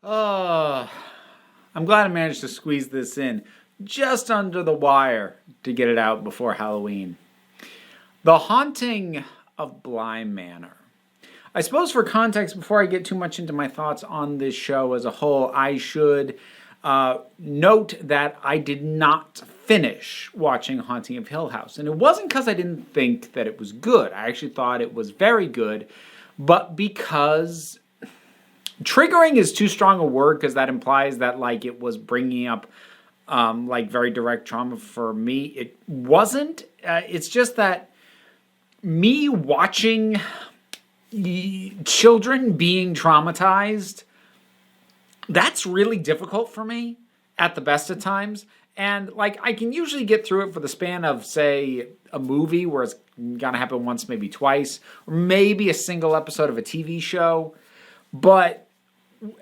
Oh, I'm glad I managed to squeeze this in just under the wire to get it out before Halloween. The Haunting of Bly Manor. I suppose for context, before I get too much into my thoughts on this show as a whole, I should note that I did not finish watching Haunting of Hill House. And it wasn't because I didn't think that it was good. I actually thought it was very good, but because triggering is too strong a word, because that implies that like it was bringing up like very direct trauma for me. It wasn't. It's just that me watching children being traumatized, that's really difficult for me at the best of times. And like I can usually get through it for the span of, say, a movie where it's gonna happen once, maybe twice, or maybe a single episode of a TV show. But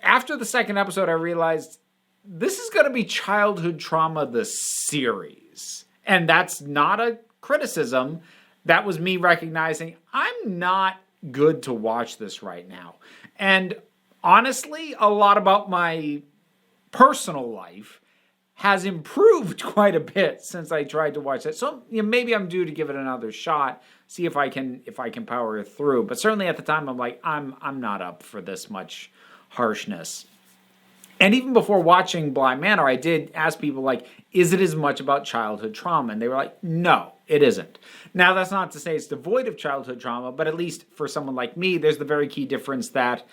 after the second episode, I realized this is going to be childhood trauma, the series. And that's not a criticism. That was me recognizing I'm not good to watch this right now. And honestly, a lot about my personal life has improved quite a bit since I tried to watch that. So maybe I'm due to give it another shot, see if I can power through. But certainly at the time, I'm like, I'm not up for this much harshness. And even before watching Bly Manor, I did ask people, like, is it as much about childhood trauma? And they were like, no, it isn't. Now, that's not to say it's devoid of childhood trauma, but at least for someone like me, there's the very key difference that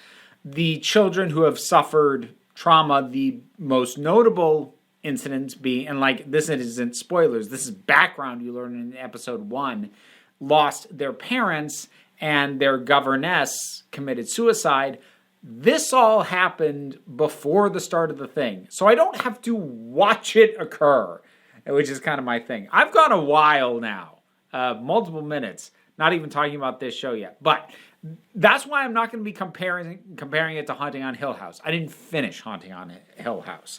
the children who have suffered trauma, the most notable incidents being, and like this isn't spoilers, this is background you learn in episode 1, lost their parents and their governess committed suicide. This all happened before the start of the thing. So I don't have to watch it occur, which is kind of my thing. I've gone a while now, multiple minutes, not even talking about this show yet. But that's why I'm not going to be comparing it to Haunting on Hill House. I didn't finish Haunting on Hill House,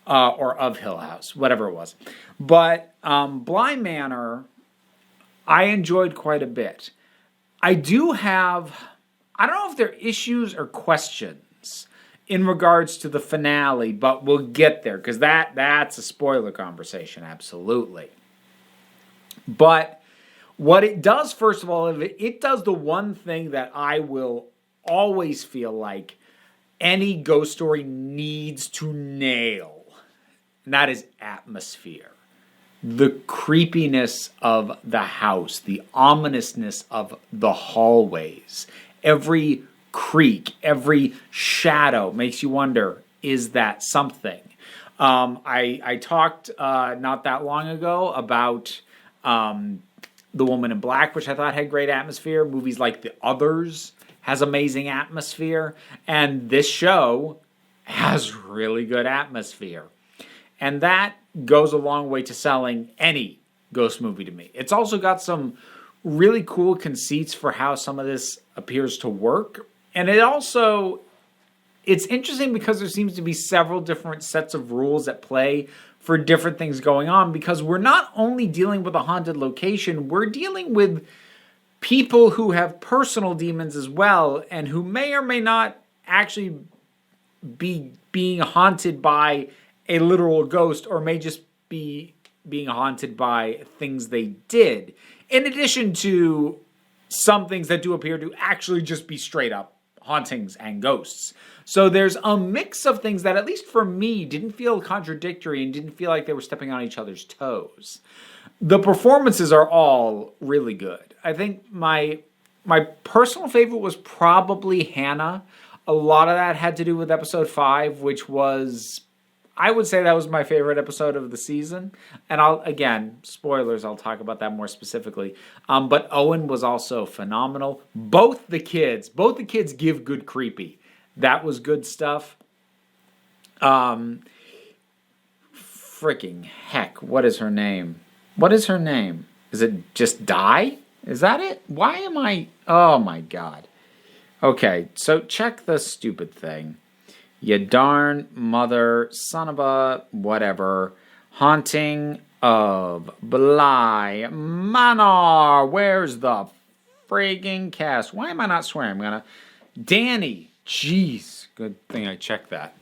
or of Hill House, whatever it was. But Bly Manor, I enjoyed quite a bit. I do have, I don't know if they're issues or questions in regards to the finale, but we'll get there, because that's a spoiler conversation, absolutely. But what it does, first of all, it does the one thing that I will always feel like any ghost story needs to nail, and that is atmosphere. The creepiness of the house, the ominousness of the hallways, every creak, every shadow makes you wonder, is that something? I talked not that long ago about The Woman in Black, which I thought had great atmosphere. Movies like The Others has amazing atmosphere. And this show has really good atmosphere. And that goes a long way to selling any ghost movie to me. It's also got some really cool conceits for how some of this appears to work. And it's interesting because there seems to be several different sets of rules at play for different things going on, because we're not only dealing with a haunted location, we're dealing with people who have personal demons as well, and who may or may not actually be being haunted by a literal ghost, or may just be being haunted by things they did, in addition to some things that do appear to actually just be straight up hauntings and ghosts. So there's a mix of things that, at least for me, didn't feel contradictory and didn't feel like they were stepping on each other's toes. The performances are all really good. I think my personal favorite was probably Hannah. A lot of that had to do with episode 5, which was, I would say that was my favorite episode of the season. And again, spoilers, I'll talk about that more specifically. But Owen was also phenomenal. Both the kids give good creepy. That was good stuff. Freaking heck, what is her name? Is it just Di? Is that it? Why am I, oh my God. Okay, so check the stupid thing. You darn mother, son of a whatever. Haunting of Bly Manor. Where's the friggin' cast? Why am I not swearing? Danny. Jeez. Good thing I checked that.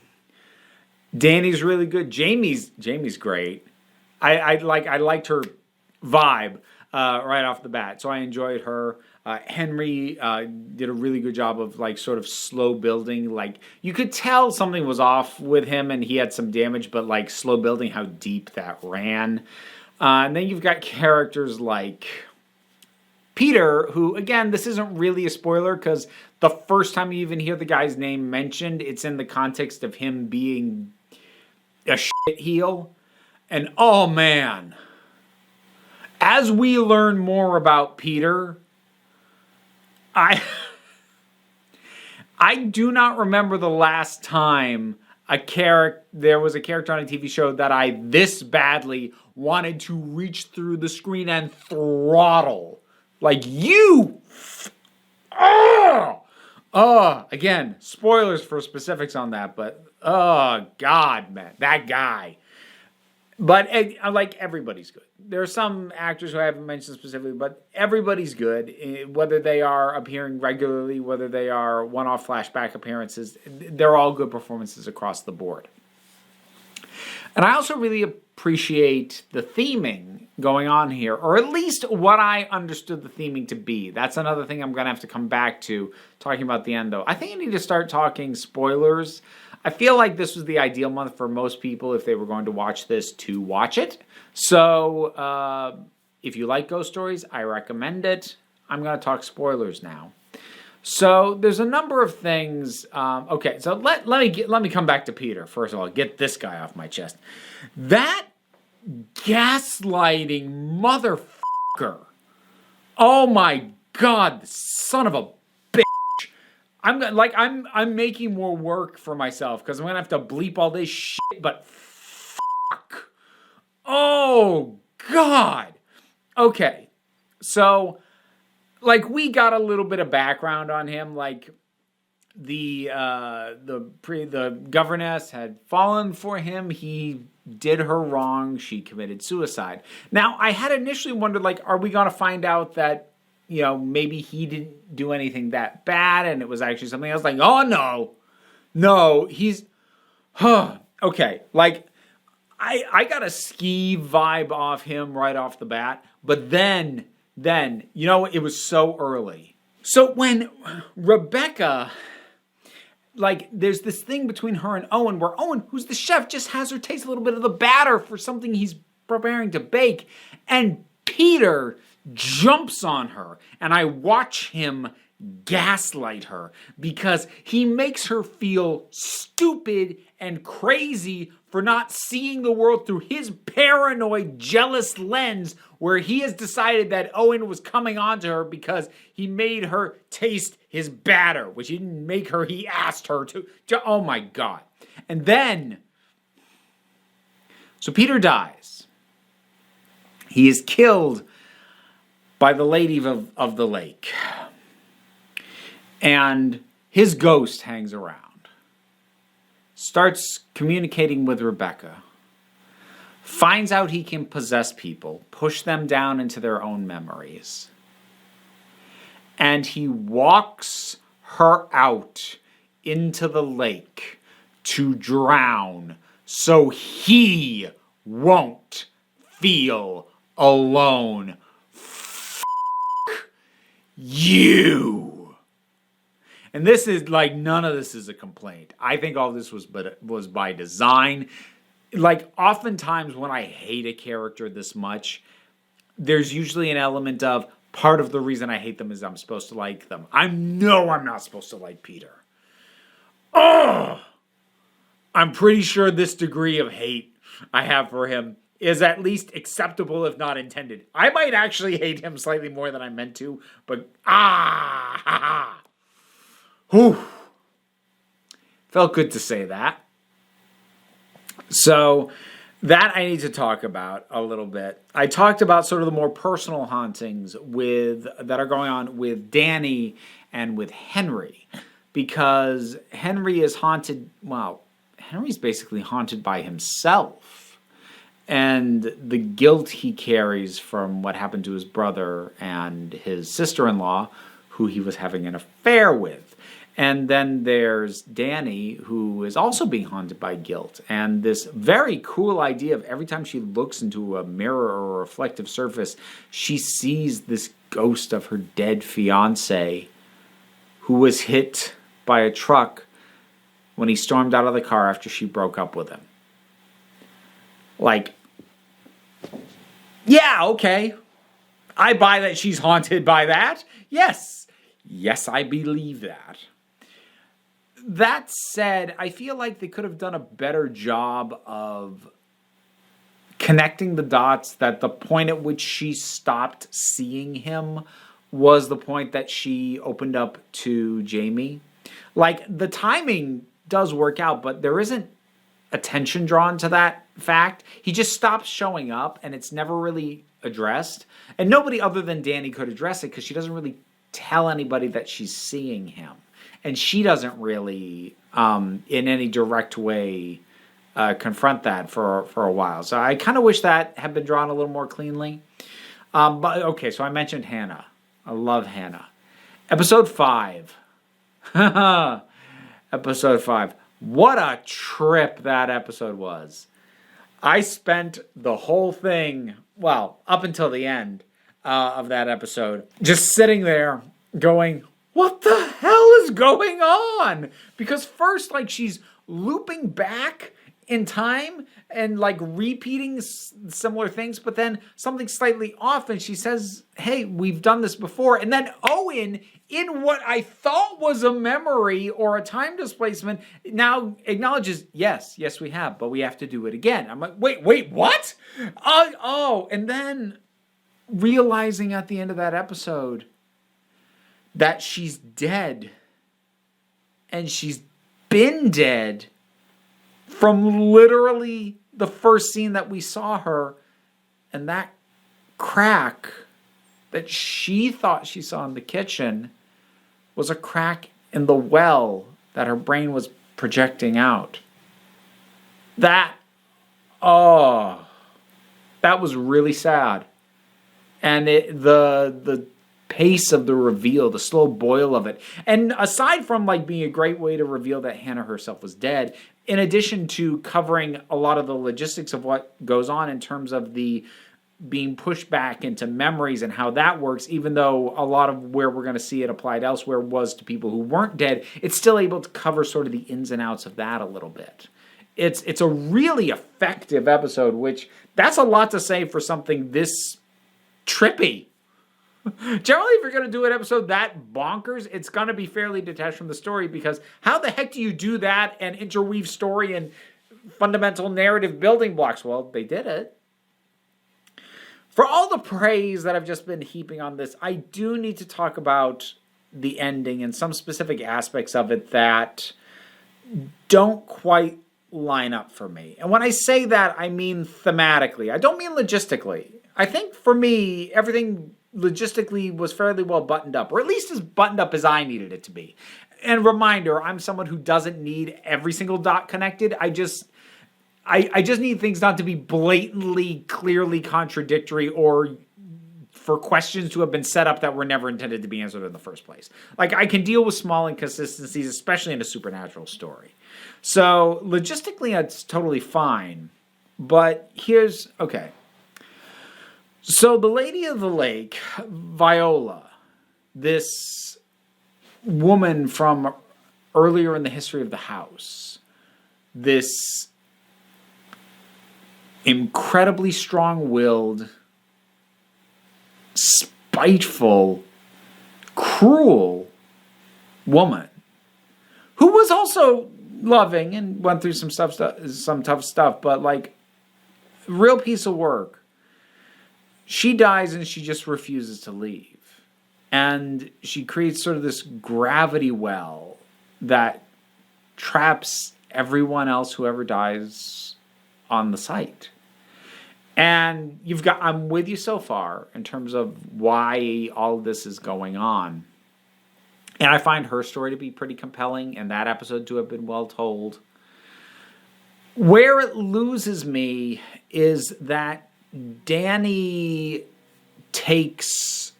Danny's really good. Jamie's great. I liked her vibe right off the bat, so I enjoyed her. Henry did a really good job of like sort of slow building. Like you could tell something was off with him, and he had some damage, but like slow building how deep that ran. And then you've got characters like Peter, who again, this isn't really a spoiler because the first time you even hear the guy's name mentioned, it's in the context of him being a shit heel. And oh man, as we learn more about Peter, I do not remember the last time there was a character on a TV show that I this badly wanted to reach through the screen and throttle. Like you. Again, spoilers for specifics on that, but oh God, man, that guy. But like everybody's good. There are some actors who I haven't mentioned specifically, but everybody's good. Whether they are appearing regularly, whether they are one-off flashback appearances, they're all good performances across the board. And I also really appreciate the theming going on here, or at least what I understood the theming to be. That's another thing I'm going to have to come back to talking about the end, though. I think I need to start talking spoilers. I feel like this was the ideal month for most people if they were going to watch this to watch it. So if you like ghost stories, I recommend it. I'm going to talk spoilers now. So there's a number of things. Okay, so let me come back to Peter. First of all, get this guy off my chest. That gaslighting motherfucker. Oh my God, the son of a bitch. I'm making more work for myself because I'm gonna have to bleep all this shit. But fuck. Oh God. Okay, so. Like, we got a little bit of background on him. Like, the governess had fallen for him. He did her wrong. She committed suicide. Now, I had initially wondered, like, are we going to find out that, you know, maybe he didn't do anything that bad and it was actually something else? Like, oh, no. No, he's... Okay, like, I got a ski vibe off him right off the bat. But then, you know, it was so early. So when Rebecca, like, there's this thing between her and Owen where Owen, who's the chef, just has her taste a little bit of the batter for something he's preparing to bake. And Peter jumps on her. And I watch him gaslight her because he makes her feel stupid and crazy for not seeing the world through his paranoid, jealous lens, where he has decided that Owen was coming on to her because he made her taste his batter, which he didn't make her, he asked her to. Oh my God. And then, so Peter dies. He is killed by the lady of the lake. And his ghost hangs around. Starts communicating with Rebecca. Finds out he can possess people, push them down into their own memories. And he walks her out into the lake to drown so he won't feel alone. F*** you. And this is like, none of this is a complaint. I think all this was by design. Like, oftentimes when I hate a character this much, there's usually an element of part of the reason I hate them is I'm supposed to like them. I'm not supposed to like Peter. Oh, I'm pretty sure this degree of hate I have for him is at least acceptable, if not intended. I might actually hate him slightly more than I meant to, but whew. Felt good to say that. So that I need to talk about a little bit. I talked about sort of the more personal hauntings that are going on with Danny and with Henry. Because Henry is haunted, well, Henry's basically haunted by himself. And the guilt he carries from what happened to his brother and his sister-in-law, who he was having an affair with. And then there's Danny, who is also being haunted by guilt. And this very cool idea of every time she looks into a mirror or a reflective surface, she sees this ghost of her dead fiancé who was hit by a truck when he stormed out of the car after she broke up with him. Like, yeah, okay. I buy that she's haunted by that. Yes. Yes, I believe that. That said, I feel like they could have done a better job of connecting the dots, that the point at which she stopped seeing him was the point that she opened up to Jamie. Like, the timing does work out, but there isn't attention drawn to that fact. He just stops showing up, and it's never really addressed. And nobody other than Danny could address it because she doesn't really tell anybody that she's seeing him. And she doesn't really, in any direct way, confront that for a while. So I kind of wish that had been drawn a little more cleanly. But okay, so I mentioned Hannah. I love Hannah. Episode 5. Episode 5. What a trip that episode was. I spent the whole thing, well, up until the end of that episode, just sitting there going, what the hell is going on? Because first, like, she's looping back in time and, like, repeating similar things, but then something slightly off, and she says, hey, we've done this before. And then Owen, in what I thought was a memory or a time displacement, now acknowledges, yes, we have, but we have to do it again. I'm like, wait, what? And then realizing at the end of that episode that she's dead, and she's been dead from literally the first scene that we saw her, and that crack that she thought she saw in the kitchen was a crack in the well that her brain was projecting out. That was really sad. And the pace of the reveal, the slow boil of it. And aside from, like, being a great way to reveal that Hannah herself was dead, in addition to covering a lot of the logistics of what goes on in terms of the being pushed back into memories and how that works, even though a lot of where we're going to see it applied elsewhere was to people who weren't dead, it's still able to cover sort of the ins and outs of that a little bit. It's a really effective episode, which that's a lot to say for something this trippy. Generally, if you're going to do an episode that bonkers, it's going to be fairly detached from the story, because how the heck do you do that and interweave story and fundamental narrative building blocks? Well, they did it. For all the praise that I've just been heaping on this, I do need to talk about the ending and some specific aspects of it that don't quite line up for me. And when I say that, I mean thematically. I don't mean logistically. I think for me, everything logistically was fairly well buttoned up, or at least as buttoned up as I needed it to be. And reminder, I'm someone who doesn't need every single dot connected. I just need things not to be blatantly, clearly contradictory, or for questions to have been set up that were never intended to be answered in the first place. Like, I can deal with small inconsistencies, especially in a supernatural story. So logistically, it's totally fine. But okay. So the Lady of the Lake, Viola, this woman from earlier in the history of the house, this incredibly strong-willed, spiteful, cruel woman who was also loving and went through some tough stuff, but, like, real piece of work. She dies and she just refuses to leave. And she creates sort of this gravity well that traps everyone else who ever dies on the site. And I'm with you so far in terms of why all this is going on. And I find her story to be pretty compelling and that episode to have been well told. Where it loses me is that Danny takes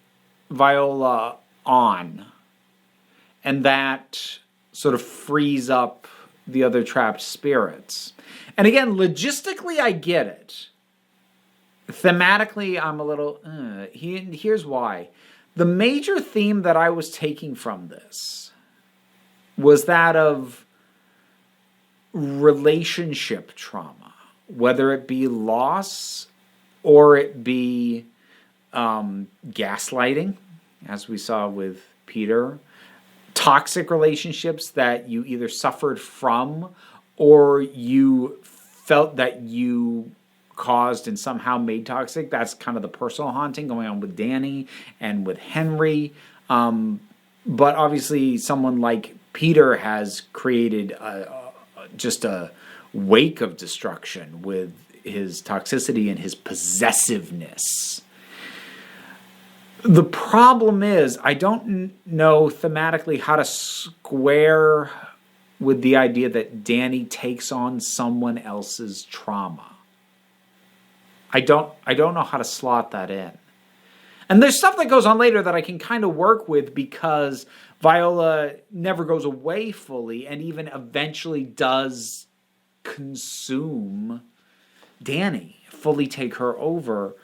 Viola on, and that sort of frees up the other trapped spirits. And again, logistically, I get it. Thematically, I'm a little, here's why. The major theme that I was taking from this was that of relationship trauma, whether it be loss or it be gaslighting, as we saw with Peter, toxic relationships that you either suffered from or you felt that you caused and somehow made toxic. That's kind of the personal haunting going on with Danny and with Henry. But obviously someone like Peter has created just a wake of destruction with his toxicity and his possessiveness. The problem is, I don't know thematically how to square with the idea that Danny takes on someone else's trauma. I don't know how to slot that in. And there's stuff that goes on later that I can kind of work with because Viola never goes away fully and even eventually does consume Danny, fully take her over.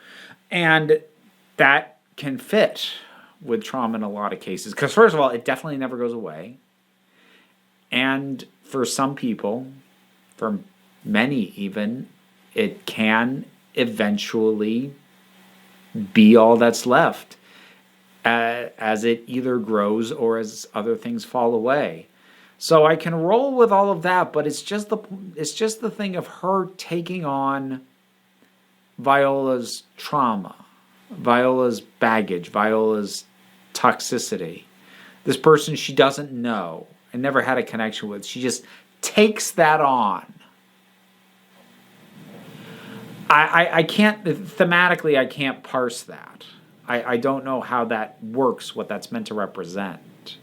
And that can fit with trauma in a lot of cases. Because first of all, it definitely never goes away. And for some people, for many even, it can eventually be all that's left as it either grows or as other things fall away. So I can roll with all of that, but it's just the thing of her taking on Viola's trauma, Viola's baggage, Viola's toxicity. This person she doesn't know and never had a connection with. She just takes that on. I can't, thematically, I can't parse that. I don't know how that works, what that's meant to represent.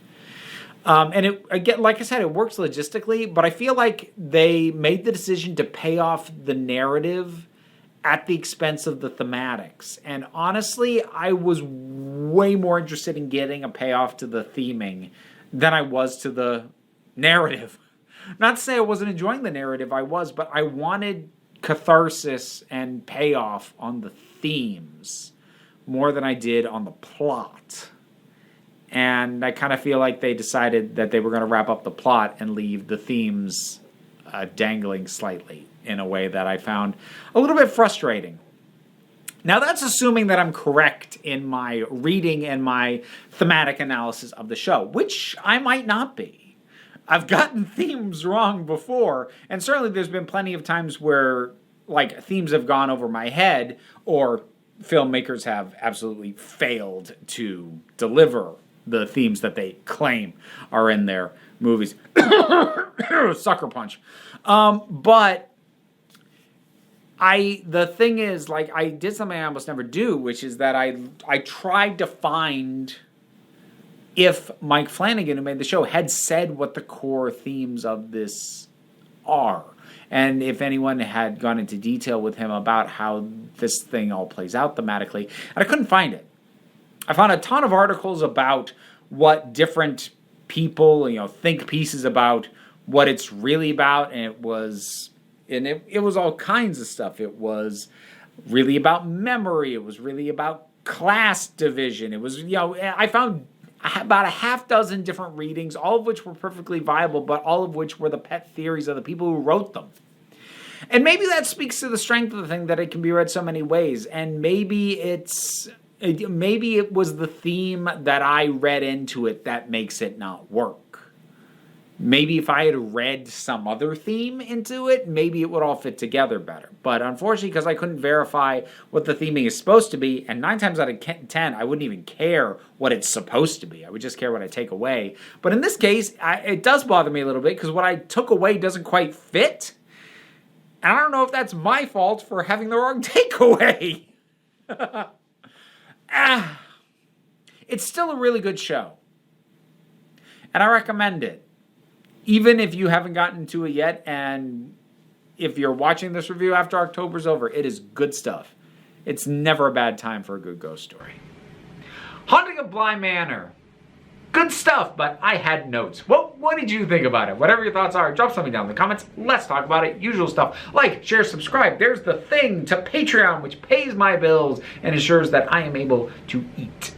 And it, again, like I said, it works logistically, but I feel like they made the decision to pay off the narrative at the expense of the thematics. And honestly, I was way more interested in getting a payoff to the theming than I was to the narrative. Not to say I wasn't enjoying the narrative, I was, but I wanted catharsis and payoff on the themes more than I did on the plot. And I kind of feel like they decided that they were going to wrap up the plot and leave the themes dangling slightly in a way that I found a little bit frustrating. Now that's assuming that I'm correct in my reading and my thematic analysis of the show, which I might not be. I've gotten themes wrong before, and certainly there's been plenty of times where like themes have gone over my head or filmmakers have absolutely failed to deliver the themes that they claim are in their movies. Sucker punch. But the thing is, like, I did something I almost never do, which is that I tried to find if Mike Flanagan, who made the show, had said what the core themes of this are. And if anyone had gone into detail with him about how this thing all plays out thematically. And I couldn't find it. I found a ton of articles about what different people, think pieces about what it's really about. And it was all kinds of stuff. It was really about memory. It was really about class division. It was, I found about a half dozen different readings, all of which were perfectly viable, but all of which were the pet theories of the people who wrote them. And maybe that speaks to the strength of the thing, that it can be read so many ways. And maybe it was the theme that I read into it that makes it not work. Maybe if I had read some other theme into it, maybe it would all fit together better. But unfortunately, because I couldn't verify what the theming is supposed to be, and 9 times out of 10, I wouldn't even care what it's supposed to be. I would just care what I take away. But in this case, it does bother me a little bit, because what I took away doesn't quite fit. And I don't know if that's my fault for having the wrong takeaway. It's still a really good show. And I recommend it. Even if you haven't gotten to it yet, and if you're watching this review after October's over, it is good stuff. It's never a bad time for a good ghost story. Haunting of Bly Manor. Good stuff, but I had notes. Well, what did you think about it? Whatever your thoughts are, drop something down in the comments. Let's talk about it. Usual stuff. Like, share, subscribe. There's the thing to Patreon, which pays my bills and ensures that I am able to eat.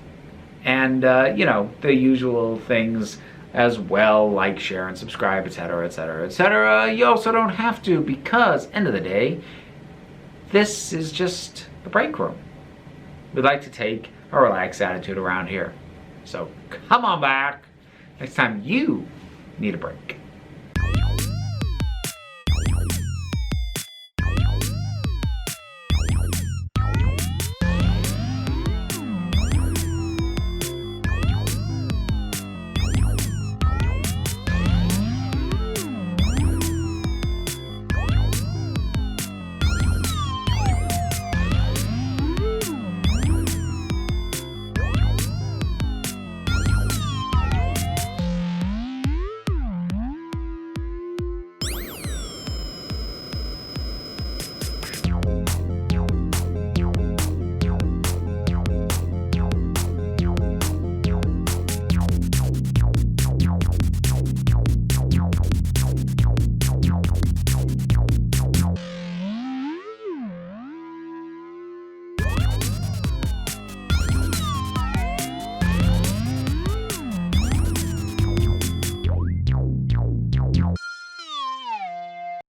And, you know, the usual things as well, like, share, and subscribe, etc., etc., etc. You also don't have to, because, end of the day, this is just the break room. We like to take a relaxed attitude around here. So come on back next time you need a break.